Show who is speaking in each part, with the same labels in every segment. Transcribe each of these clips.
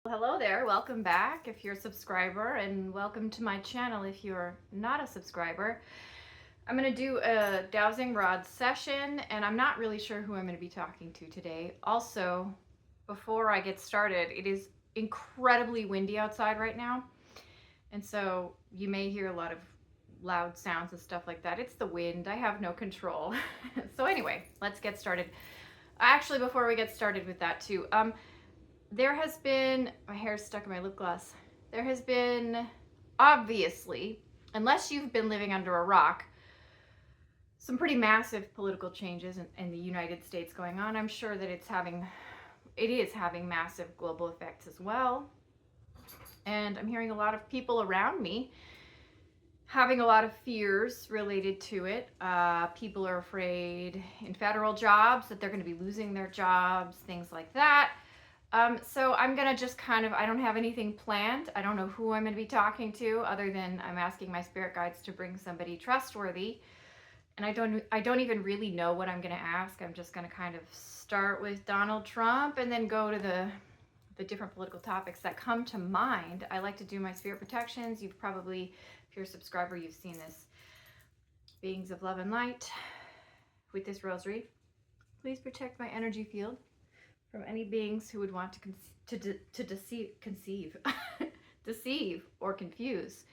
Speaker 1: Hello there, welcome back if you're a subscriber, and welcome to my channel if you're not a subscriber. I'm going to do a dowsing rod session, and I'm not really sure who I'm going to be talking to today. Also, before I get started, it is incredibly windy outside right now, and so you may hear a lot of loud sounds and stuff like that. It's the wind. I have no control. So anyway, let's get started. Actually, before we get started with that too, there has been, my hair's stuck in my lip gloss. There has been, obviously, unless you've been living under a rock, some pretty massive political changes in the United States going on. I'm sure that it is having massive global effects as well. And I'm hearing a lot of people around me having a lot of fears related to it. People are afraid in federal jobs that they're going to be losing their jobs, things like that. So I'm going to just I don't have anything planned. I don't know who I'm going to be talking to other than I'm asking my spirit guides to bring somebody trustworthy. And I don't even really know what I'm going to ask. I'm just going to kind of start with Donald Trump and then go to the different political topics that come to mind. I like to do my spirit protections. You've probably, if you're a subscriber, you've seen this. Beings of love and light with this rosary. Please protect my energy field from any beings who would want to deceive or confuse.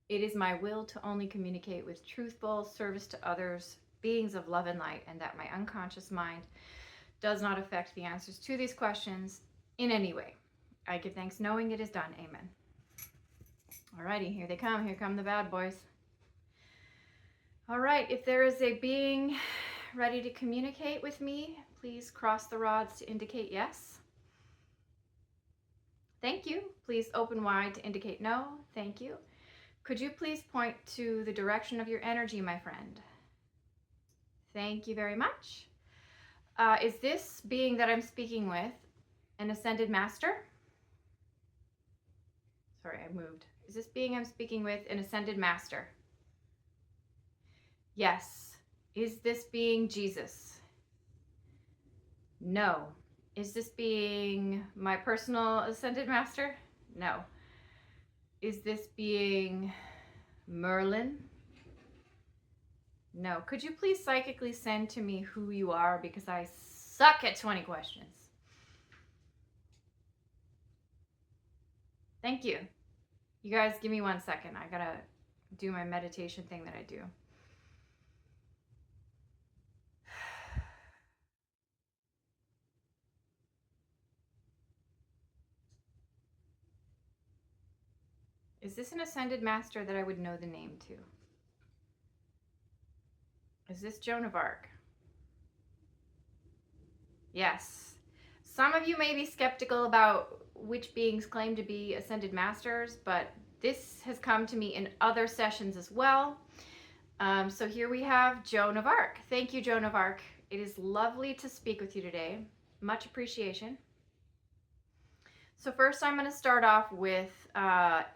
Speaker 1: It is my will to only communicate with truthful service to others, beings of love and light, and that my unconscious mind does not affect the answers to these questions in any way. I give thanks knowing it is done. Amen. Alrighty, here they come. Here come the bad boys. All right, if there is a being ready to communicate with me, please cross the rods to indicate yes. Thank you. Please open wide to indicate no. Thank you. Could you please point to the direction of your energy, my friend? Thank you very much. Is this being that I'm speaking with an ascended master? Sorry, I moved. Is this being I'm speaking with an ascended master? Yes. Is this being Jesus? No. Is this being my personal ascended master? No. Is this being Merlin? No. Could you please psychically send to me who you are, because I suck at 20 questions. Thank you. You guys, give me 1 second. I gotta do my meditation thing that I do. Is this an ascended master that I would know the name to? Is this Joan of Arc? Yes. Some of you may be skeptical about which beings claim to be ascended masters, but this has come to me in other sessions as well. So here we have Joan of Arc. Thank you, Joan of Arc. It is lovely to speak with you today. Much appreciation. So first I'm going to start off with,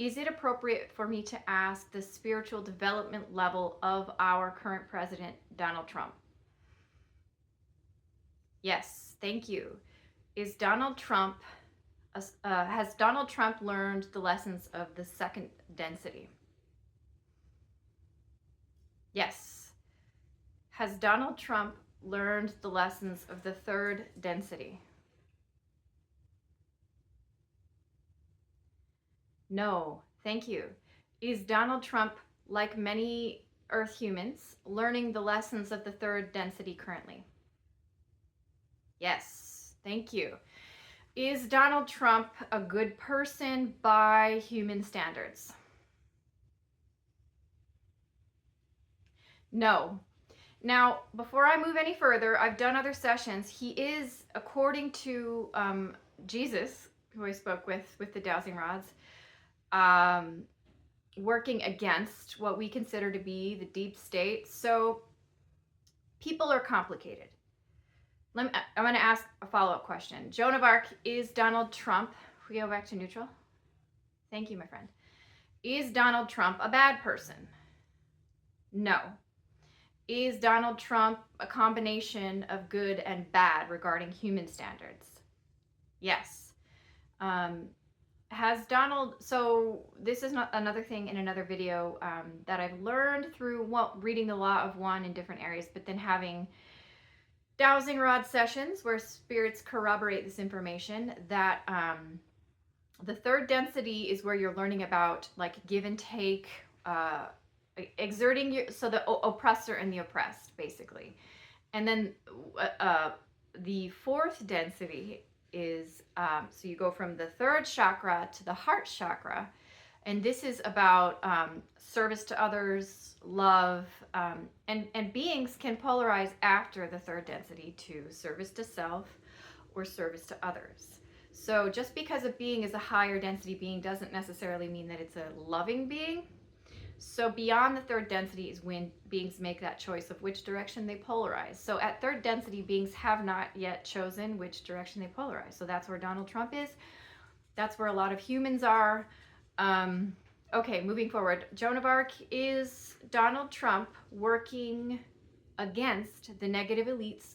Speaker 1: is it appropriate for me to ask the spiritual development level of our current president, Donald Trump? Yes, thank you. Has Donald Trump learned the lessons of the second density? Yes. Has Donald Trump learned the lessons of the third density? No, thank you. Is Donald Trump, like many Earth humans, learning the lessons of the third density currently? Yes, thank you. Is Donald Trump a good person by human standards? No. Now, before I move any further, I've done other sessions. He is, according to Jesus, who I spoke with the dowsing rods, working against what we consider to be the deep state. So people are complicated. I'm going to ask a follow-up question. Joan of Arc, is Donald Trump, if we go back to neutral. Thank you, my friend. Is Donald Trump a bad person? No. Is Donald Trump a combination of good and bad regarding human standards? Yes. Has Donald, so this is not another thing in another video that I've learned through reading the Law of One in different areas, but then having dowsing rod sessions where spirits corroborate this information, that the third density is where you're learning about like give and take, exerting your, so the oppressor and the oppressed basically. And then the fourth density is, so you go from the third chakra to the heart chakra. And this is about service to others, love, and beings can polarize after the third density to service to self or service to others. So just because a being is a higher density being doesn't necessarily mean that it's a loving being. So beyond the third density is when beings make that choice of which direction they polarize. So at third density, beings have not yet chosen which direction they polarize. So that's where Donald Trump is. That's where a lot of humans are. Okay, moving forward. Joan of Arc is Donald Trump working against the negative elites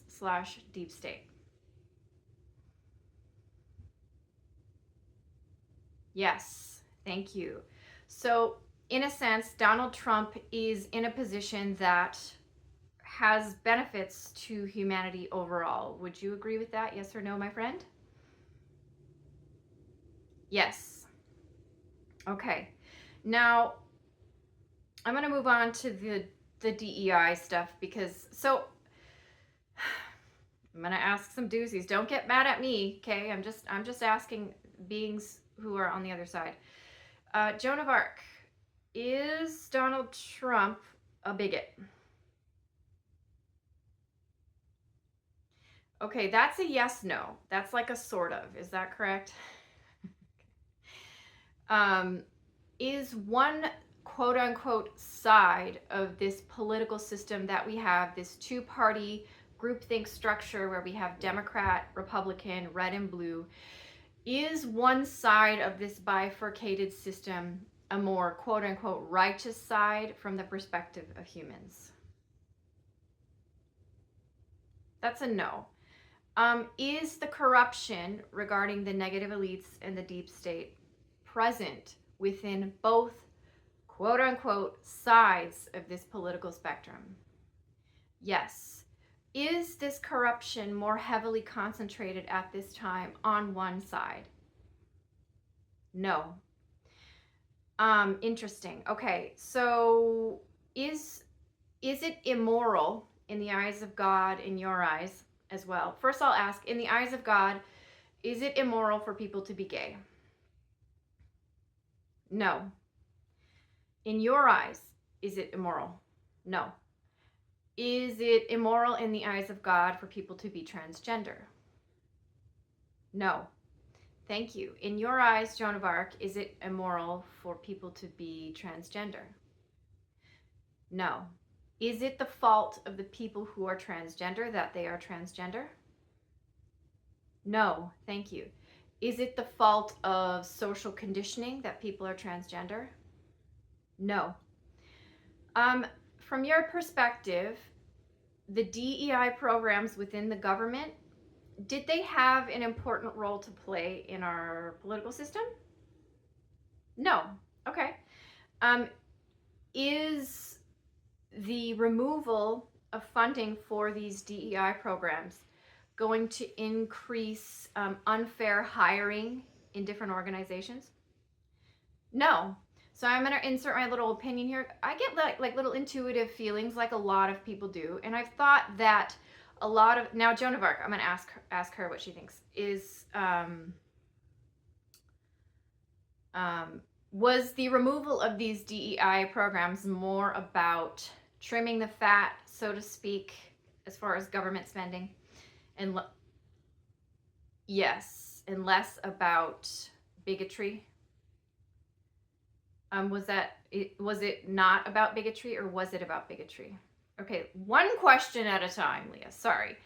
Speaker 1: / deep state. Yes, thank you. So in a sense, Donald Trump is in a position that has benefits to humanity overall. Would you agree with that? Yes or no, my friend? Yes. Okay. Now, I'm going to move on to the DEI stuff because, so I'm going to ask some doozies. Don't get mad at me, okay? I'm just asking beings who are on the other side. Joan of Arc, is Donald Trump a bigot? Okay, that's a yes, no. That's like a sort of. Is that correct? Is one quote unquote side of this political system that we have, this two-party groupthink structure where we have Democrat, Republican, red and blue, is one side of this bifurcated system a more quote unquote righteous side from the perspective of humans? That's a no. Is the corruption regarding the negative elites and the deep state present within both quote unquote sides of this political spectrum? Yes. Is this corruption more heavily concentrated at this time on one side? No. Interesting. Okay, so is it immoral in the eyes of God, in your eyes as well? First, I'll ask, in the eyes of God, is it immoral for people to be gay? No. In your eyes, is it immoral? No. Is it immoral in the eyes of God for people to be transgender? No. Thank you. In your eyes, Joan of Arc, is it immoral for people to be transgender? No. Is it the fault of the people who are transgender that they are transgender? No. Thank you. Is it the fault of social conditioning that people are transgender? No. From your perspective, the DEI programs within the government, did they have an important role to play in our political system? No. Okay. Is the removal of funding for these DEI programs going to increase unfair hiring in different organizations? No. So I'm going to insert my little opinion here. I get like little intuitive feelings like a lot of people do. And I've thought that a lot of, now Joan of Arc, I'm going to ask her what she thinks, is was the removal of these DEI programs more about trimming the fat, so to speak, as far as government spending? And yes, and less about bigotry? Was it not about bigotry, or was it about bigotry? Okay, one question at a time, Leah. Sorry.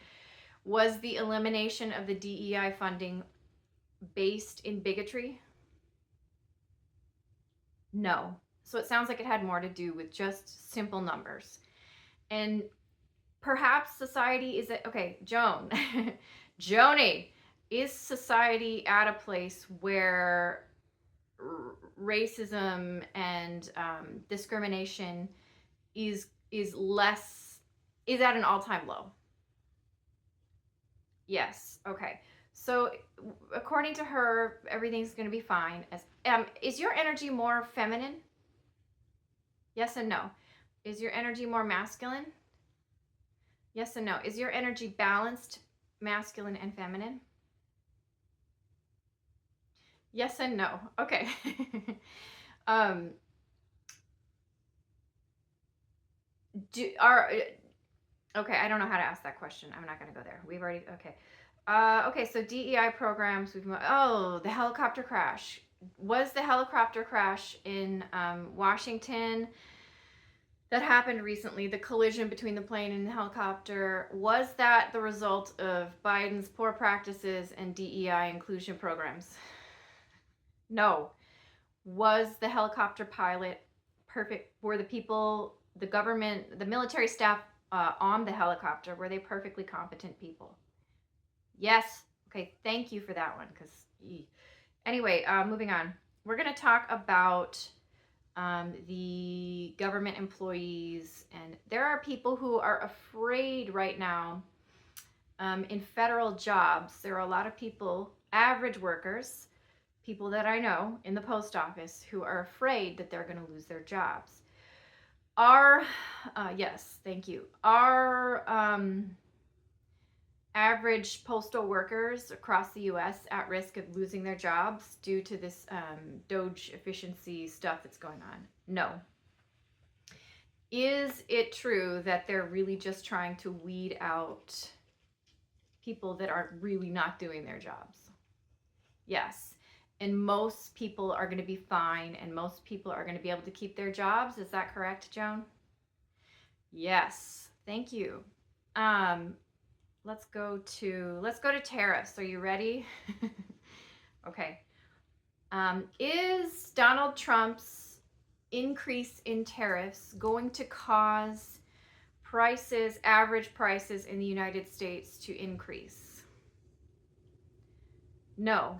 Speaker 1: Was the elimination of the DEI funding based in bigotry? No. So it sounds like it had more to do with just simple numbers. And perhaps society is, okay, Joan, Joni, is society at a place where racism and discrimination is less, is at an all-time low? Yes. Okay. So according to her, everything's going to be fine. Is your energy more feminine? Yes and no. Is your energy more masculine? Yes and no. Is your energy balanced, masculine and feminine? Yes and no. Okay. um okay, I don't know how to ask that question. I'm not going to go there. We've already, okay. Okay, so DEI programs, the helicopter crash. Was the helicopter crash in Washington that happened recently, the collision between the plane and the helicopter, was that the result of Biden's poor practices and DEI inclusion programs? No. Was the helicopter pilot perfect? Were the people, the government, the military staff on the helicopter, were they perfectly competent people? Yes. Okay, thank you for that one. Because anyway, moving on. We're going to talk about the government employees, and there are people who are afraid right now in federal jobs. There are a lot of people, average workers, people that I know in the post office, who are afraid that they're going to lose their jobs. Yes, thank you. Our average postal workers across the U.S. at risk of losing their jobs due to this DOGE efficiency stuff that's going on? No. Is it true that they're really just trying to weed out people that are really not doing their jobs? Yes. And most people are going to be fine, and most people are going to be able to keep their jobs. Is that correct, Joan? Yes. Thank you. Let's go to tariffs. Are you ready? Okay. Is Donald Trump's increase in tariffs going to cause prices, average prices in the United States to increase? No.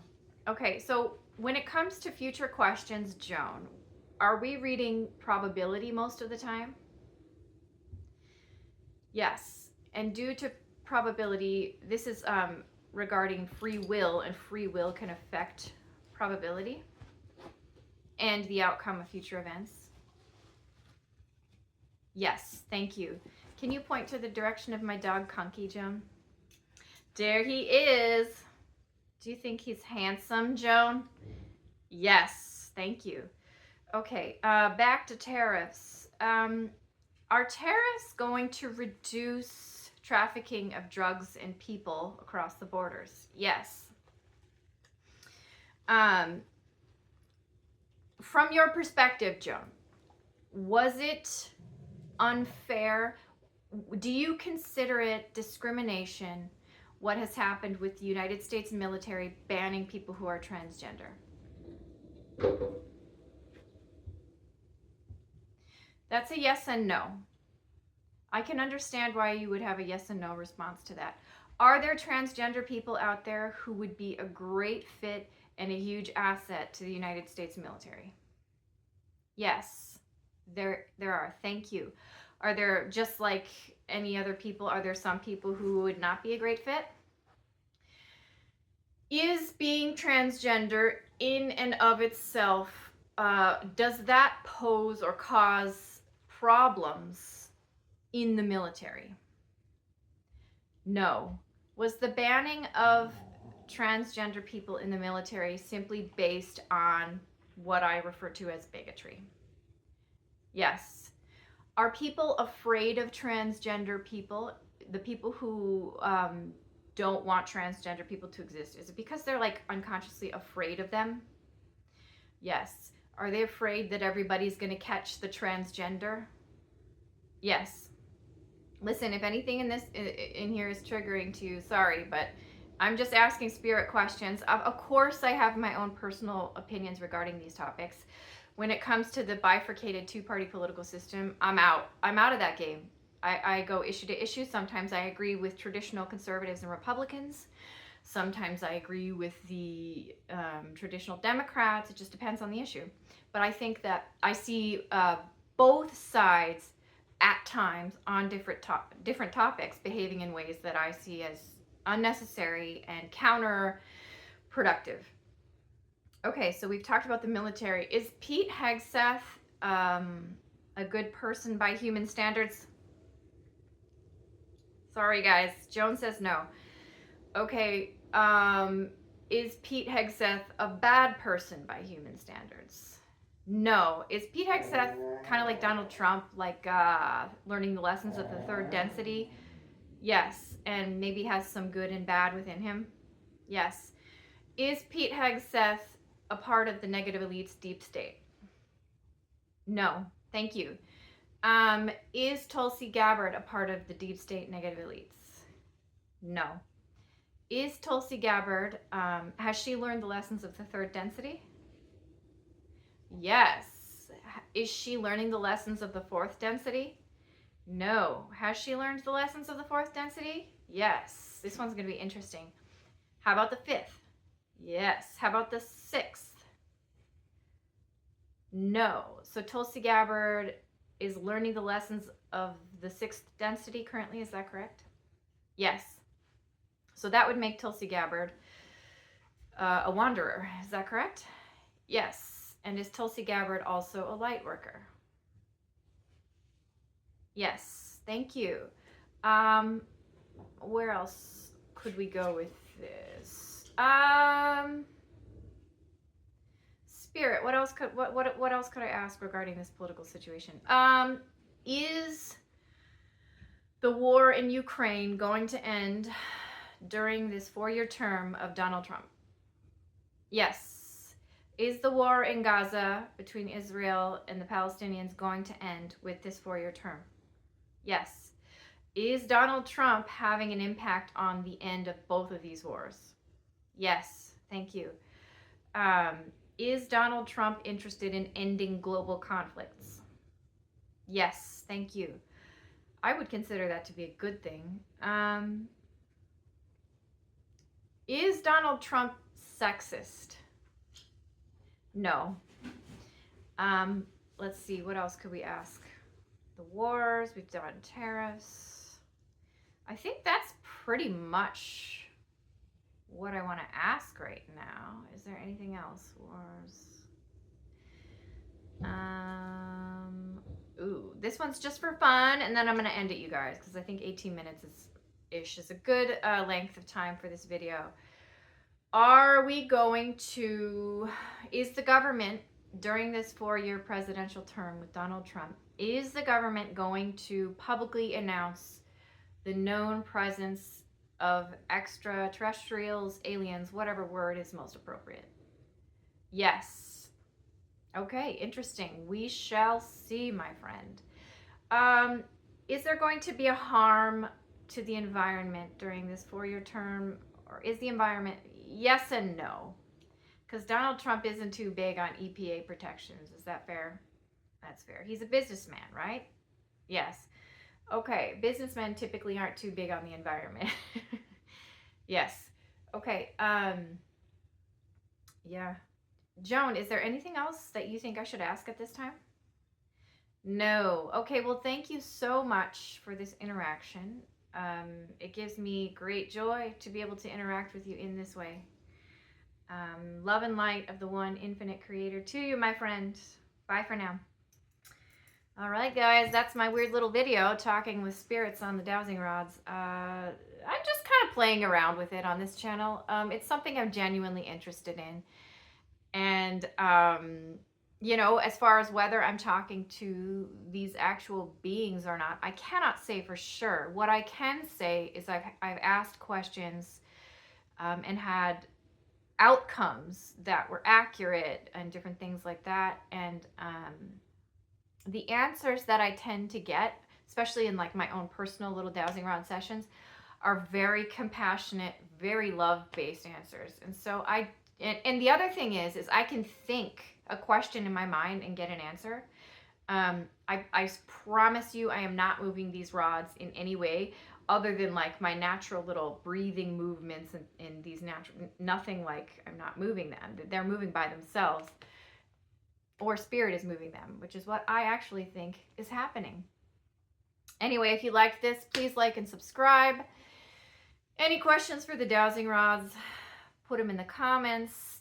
Speaker 1: Okay, so when it comes to future questions, Joan, are we reading probability most of the time? Yes. And due to probability, this is regarding free will, and free will can affect probability and the outcome of future events. Yes, thank you. Can you point to the direction of my dog, Kunky, Joan? There he is. Do you think he's handsome, Joan? Yes, thank you. Okay, back to tariffs. Are tariffs going to reduce trafficking of drugs and people across the borders? Yes. From your perspective, Joan, was it unfair? Do you consider it discrimination, what has happened with the United States military banning people who are transgender? That's a yes and no. I can understand why you would have a yes and no response to that. Are there transgender people out there who would be a great fit and a huge asset to the United States military? Yes, there are. Thank you. Are there, just like any other people, are there some people who would not be a great fit? Is being transgender in and of itself, does that pose or cause problems in the military? No. Was the banning of transgender people in the military simply based on what I refer to as bigotry? Yes. Are people afraid of transgender people? The people who don't want transgender people to exist, is it because they're like unconsciously afraid of them? Yes. Are they afraid that everybody's going to catch the transgender? Yes. Listen, if anything in here is triggering to you, sorry, but I'm just asking spirit questions. Of course, I have my own personal opinions regarding these topics. When it comes to the bifurcated two-party political system, I'm out. I'm out of that game. I go issue to issue. Sometimes I agree with traditional conservatives and Republicans. Sometimes I agree with the traditional Democrats. It just depends on the issue. But I think that I see both sides at times on different topics behaving in ways that I see as unnecessary and counterproductive. Okay, so we've talked about the military. Is Pete Hegseth a good person by human standards? Sorry, guys. Joan says no. Okay, is Pete Hegseth a bad person by human standards? No. Is Pete Hegseth kind of like Donald Trump, like learning the lessons of the third density? Yes. And maybe has some good and bad within him? Yes. Is Pete Hegseth a part of the negative elites deep state? No. Thank you. Is Tulsi Gabbard a part of the deep state negative elites? No. Is Tulsi Gabbard, has she learned the lessons of the third density? Yes. Is she learning the lessons of the fourth density? No. Has she learned the lessons of the fourth density? Yes. This one's going to be interesting. How about the fifth? Yes. How about the sixth? No. So Tulsi Gabbard is learning the lessons of the sixth density currently. Is that correct? Yes. So that would make Tulsi Gabbard a wanderer. Is that correct? Yes. And is Tulsi Gabbard also a light worker? Yes. Thank you. Where else could we go with this? Spirit, what else could I ask regarding this political situation? Is the war in Ukraine going to end during this 4-year term of Donald Trump? Yes. Is the war in Gaza between Israel and the Palestinians going to end with this 4-year term? Yes. Is Donald Trump having an impact on the end of both of these wars? Yes. Thank you. Is Donald Trump interested in ending global conflicts? Yes. Thank you. I would consider that to be a good thing. Is Donald Trump sexist? No. Let's see, what else could we ask? The wars, we've done tariffs. I think that's pretty much what I want to ask right now. Is there anything else? Wars. Ooh, this one's just for fun, and then I'm going to end it, you guys, because I think 18 minutes is a good length of time for this video. Is the government, during this 4-year presidential term with Donald Trump, is the government going to publicly announce the known presence of extraterrestrials, aliens, whatever word is most appropriate? Yes. Okay, interesting. We shall see, my friend. Is there going to be a harm to the environment during this 4-year term? Or is the environment... Yes and no. Because Donald Trump isn't too big on EPA protections. Is that fair? That's fair. He's a businessman, right? Yes. Okay. Businessmen typically aren't too big on the environment. Yes. Okay. Yeah. Joan, is there anything else that you think I should ask at this time? No. Okay. Well, thank you so much for this interaction. It gives me great joy to be able to interact with you in this way. Love and light of the one infinite creator to you, my friend. Bye for now. All right, guys, that's my weird little video talking with spirits on the dowsing rods. I'm just kind of playing around with it on this channel. It's something I'm genuinely interested in. And, you know, as far as whether I'm talking to these actual beings or not, I cannot say for sure. What I can say is I've asked questions and had outcomes that were accurate and different things like that. And the answers that I tend to get, especially in like my own personal little dowsing rod sessions, are very compassionate, very love-based answers. And so and the other thing is I can think a question in my mind and get an answer. I promise you I am not moving these rods in any way. other than like my natural little breathing movements and these natural, nothing like I'm not moving them. They're moving by themselves, or spirit is moving them, which is what I actually think is happening. Anyway, if you liked this, please like and subscribe. Any questions for the dowsing rods, put them in the comments.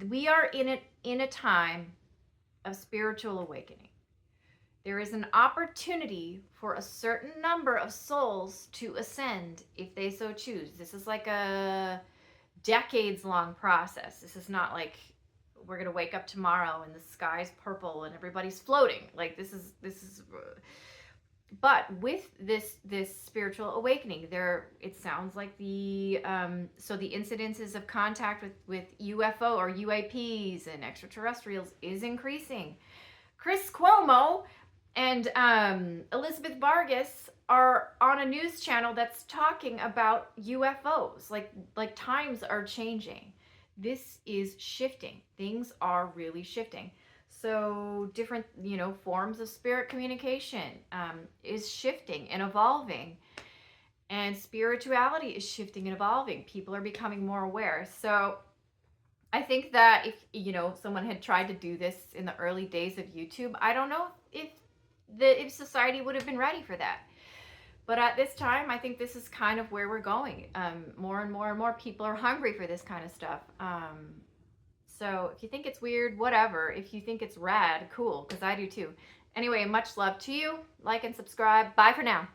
Speaker 1: We are in a time of spiritual awakening. There is an opportunity for a certain number of souls to ascend if they so choose. This is like a decades-long process. This is not like we're going to wake up tomorrow and the sky's purple and everybody's floating. Like this is but with this spiritual awakening, it sounds like the incidences of contact with UFO or UAPs and extraterrestrials is increasing. Chris Cuomo and Elizabeth Vargas are on a news channel that's talking about UFOs. Like times are changing. This is shifting. Things are really shifting. So different, forms of spirit communication is shifting and evolving. And spirituality is shifting and evolving. People are becoming more aware. So I think that if, someone had tried to do this in the early days of YouTube, I don't know if society would have been ready for that. But at this time, I think this is kind of where we're going. More and more and more people are hungry for this kind of stuff. So if you think it's weird, whatever. If you think it's rad, cool, because I do too. Anyway, much love to you. Like and subscribe. Bye for now.